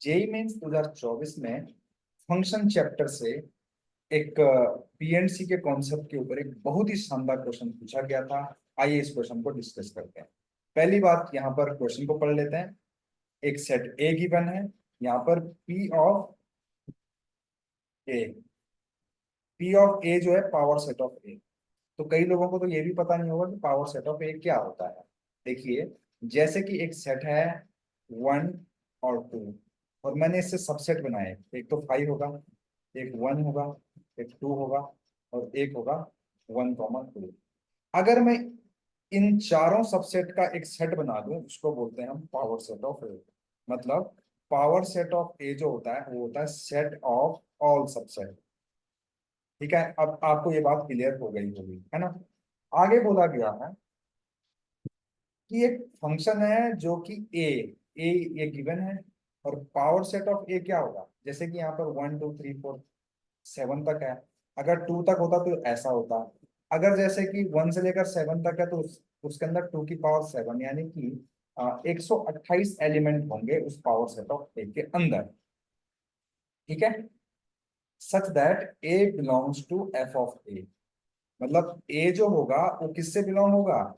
JEE mains 2024 में function chapter से एक पीएनसी के कॉन्सेप्ट के ऊपर एक बहुत ही शानदार क्वेश्चन पूछा गया था। आइए इस क्वेश्चन को डिस्कस करते हैं। पहली बात, यहाँ पर क्वेश्चन को पढ़ लेते हैं। एक सेट ए गिवन है, यहाँ पर ए पी ऑफ ए जो है पावर सेट ऑफ ए। तो कई लोगों को तो ये भी पता नहीं होगा कि पावर सेट ऑफ ए क्या होता है। देखिए, जैसे कि एक सेट है 1 और 2, और मैंने इससे सबसेट बनाए। एक तो 5 होगा, एक 1 होगा, एक 2 होगा, और एक होगा 1, 2। अगर मैं इन चारों सबसेट का एक सेट बना दूं, उसको बोलते हैं हम पावर सेट ऑफ ए। मतलब पावर सेट ऑफ ए जो होता है वो होता है सेट ऑफ ऑल सबसेट। ठीक है, अब आपको ये बात क्लियर हो गई होगी, है ना। आगे बोला गया है कि एक फंक्शन है जो कि ए ए ये गिवन है, और पावर सेट ऑफ ए क्या होगा। जैसे कि यहाँ पर 1, 2, 3, 4, 7 तक है। अगर 2 तक होता तो ऐसा होता। अगर जैसे कि 1 से लेकर 7 तक है तो उसके अंदर 2 की पावर 7, यानी कि 128 एलिमेंट होंगे उस पावर सेट ऑफ ए के अंदर। ठीक है, such that A belongs to F of A. मतलब ए जो होगा वो किससे बिलोंग होगा,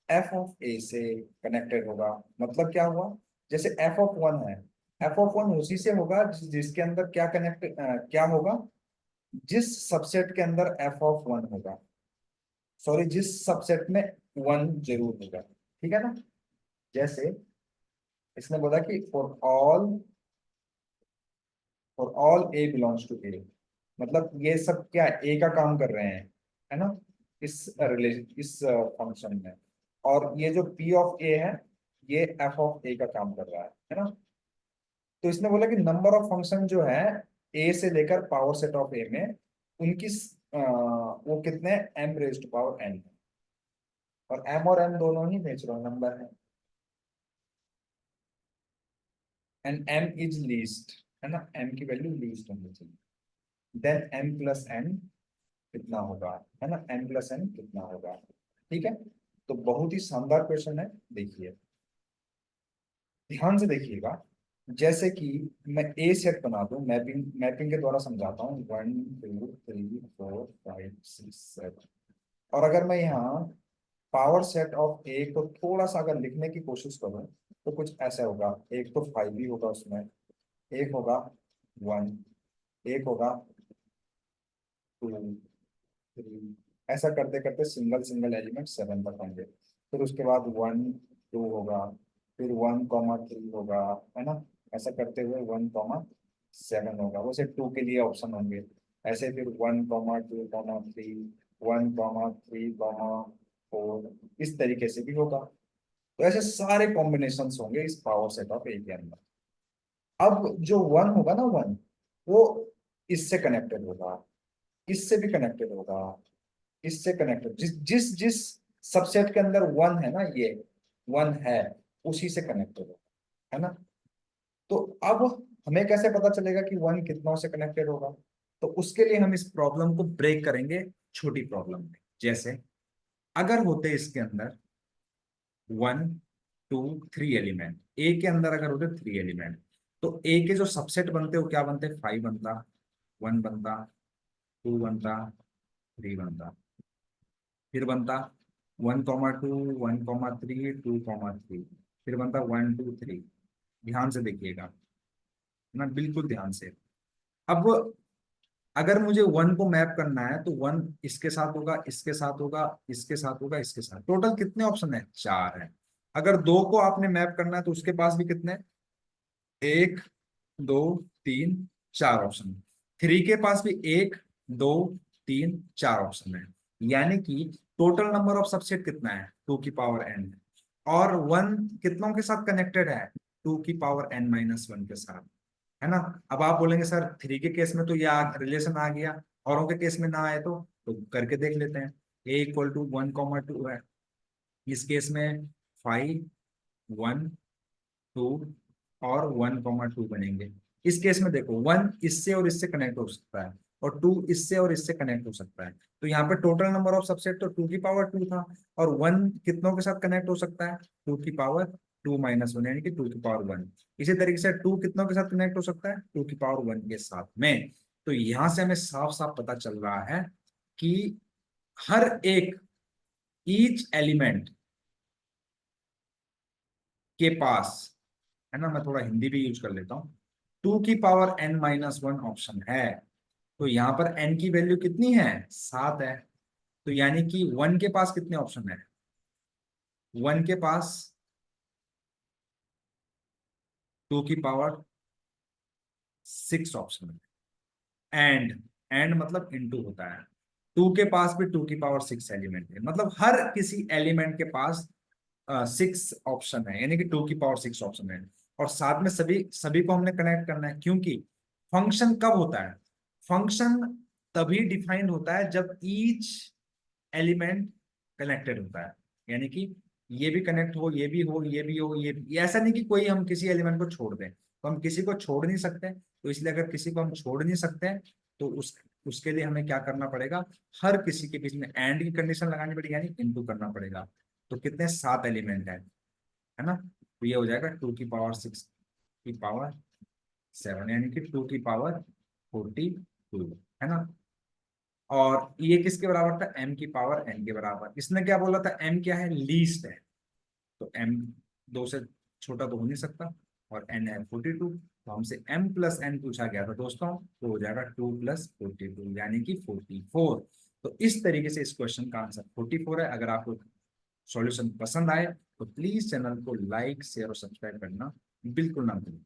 एफ ऑफ ए से कनेक्टेड होगा। मतलब क्या हुआ, जैसे एफ ऑफ 1 है, एफ ऑफ 1 उसी से होगा जिसके अंदर क्या कनेक्ट क्या होगा, जिस सबसेट के अंदर एफ ऑफ 1 होगा। सॉरी, जिस सबसेट में 1 जरूर होगा। ठीक है ना। जैसे इसने बोला कि for all A belongs to A. मतलब ये सब क्या ए का काम कर रहे हैं, है ना, इस रिलेशन इस फंक्शन में। और ये जो पी ऑफ ए है, ये एफ ऑफ ए का काम कर रहा है ना। तो इसने बोला कि नंबर ऑफ फंक्शन जो है ए से लेकर पावर सेट ऑफ ए में, उनकी वो कितने, M raise to power N. और एम और एन दोनों ही नेचुरल नंबर है, एंड एम इज लीस्ट, है ना, एम की वैल्यू लीस्ट होनी चाहिए। देन एम प्लस एन कितना होगा, है ना, एन प्लस एन कितना होगा। ठीक है, तो बहुत ही शानदार क्वेश्चन है। देखिए, ध्यान से देखिएगा। जैसे कि मैं ए सेट बना दूं, मैपिंग मैपिंग के द्वारा समझाता हूँ, 1, 2, 3, 4, 5, 6, 7। और अगर मैं यहाँ पावर सेट ऑफ ए को थोड़ा सा अगर लिखने की कोशिश करूँ, तो कुछ ऐसा होगा। एक तो 5 भी होगा उसमें, एक होगा 1, एक होगा 2, 3। ऐसा करते करते सिंगल सिंगल एलिमेंट 7 तक होंगे। फिर उसके बाद 1, 2 होगा, फिर 1, 3 होगा, है ना। ऐसा करते हुए 1, 7 होगा। वैसे 2 के लिए ऑप्शन होंगे। ऐसे फिर 1, 2, 3, 1, 3, 4, इस तरीके से भी होगा। तो ऐसे सारे कॉम्बिनेशन होंगे इस पावर सेट ऑफ ए के अंदर। अब जो 1 होगा ना, 1 वो इससे कनेक्टेड होगा, इससे भी कनेक्टेड होगा, इससे कनेक्टेड, जिस जिस जिस सबसेट के अंदर 1 है ना, ये 1 है, उसी से कनेक्टेड होगा, है ना। तो अब हमें कैसे पता चलेगा कि 1 कितनों से कनेक्टेड होगा। तो उसके लिए हम इस प्रॉब्लम को ब्रेक करेंगे छोटी प्रॉब्लम में। जैसे अगर होते इसके अंदर 1, 2, 3 एलिमेंट, ए के अंदर अगर होते 3 एलिमेंट, तो ए के जो सबसेट बनते वो क्या बनते, 5 बनता, 1 बनता, 2 बनता, 3 बनता। फिर बनता 1, 2, 1, 3, 2, 3। फिर बनता 1, 2, 3। ध्यान से देखिएगा ना, बिल्कुल ध्यान से। अब अगर मुझे 1 को मैप करना है तो 1 इसके साथ होगा, इसके साथ होगा, इसके साथ होगा, इसके साथ। टोटल कितने ऑप्शन है, 4 है। अगर 2 को आपने मैप करना है तो उसके पास भी कितने, 1, 2, 3, 4 ऑप्शन। 3 के पास भी 1, 2, 3, 4 ऑप्शन है। यानी कि टोटल नंबर ऑफ सबसेट कितना है, 2 की पावर n। और 1 कितनों के साथ कनेक्टेड है, 2 की पावर n-1 के साथ, है ना। अब आप बोलेंगे सर 3 के केस में तो ये रिलेशन आ गया, औरों के केस में ना आए तो करके देख लेते हैं। A = 1, 2 है, इस केस में 5, 1, 2 और 1, 2 बनेंगे। इस केस में देखो, 1 इससे और इससे कनेक्ट हो सकता है, और 2 इससे और इससे कनेक्ट हो सकता है। तो यहाँ पे टोटल नंबर ऑफ सबसेट तो 2 की पावर 2 था, और 1 कितनों के साथ कनेक्ट हो सकता है, 2 की पावर 2 माइनस वन यानी कि 2 की पावर 1। इसी तरीके से 2 कितनों के साथ कनेक्ट हो सकता है? 2 की पावर 1 के साथ में। तो यहां से हमें साफ साफ पता चल रहा है कि हर एक ईच एलिमेंट के पास, है ना, मैं थोड़ा हिंदी भी यूज कर लेता हूं, 2 की पावर n-1 ऑप्शन है। तो यहां पर n की वैल्यू कितनी है? 7 है। तो यानी कि 1 के पास कितने ऑप्शन है? 1 के पास 2 की पावर 6 ऑप्शन है। एंड मतलब इनटू होता है। 2 के पास भी 2 की पावर 6 एलिमेंट है, मतलब हर किसी एलिमेंट के पास 6 ऑप्शन है, यानी कि 2 की पावर 6 ऑप्शन है। और साथ में सभी सभी को हमने कनेक्ट करना है, क्योंकि फंक्शन कब होता है? फंक्शन तभी डिफाइंड होता है जब ईच एलिमेंट कनेक्टेड होता है, यानी कि ये भी कनेक्ट हो, ये भी हो, ये भी हो, ये भी। ऐसा नहीं कि कोई हम किसी एलिमेंट को छोड़ दें, तो हम किसी को छोड़ नहीं सकते। तो इसलिए अगर किसी को हम छोड़ नहीं सकते तो उसके लिए हमें क्या करना पड़ेगा? हर किसी के बीच में एंड की कंडीशन लगानी पड़ेगी, यानी इनटू करना पड़ेगा। तो कितने? 7 एलिमेंट है ना। तो ये हो जाएगा 2 की पावर 6 की पावर 7, यानी कि 2 की पावर 42, है ना। और ये किसके बराबर था? m की पावर n के बराबर। इसने क्या बोला था? m क्या है? लीस्ट है। तो m 2 से छोटा तो हो नहीं सकता, और n है 42। तो हमसे m+n पूछा गया था दोस्तों, तो हो जाएगा 2+42 यानी कि 44। तो इस तरीके से इस क्वेश्चन का आंसर 44 है। अगर आपको सॉल्यूशन पसंद आए तो प्लीज चैनल को लाइक, शेयर और सब्सक्राइब करना बिल्कुल ना भूलें।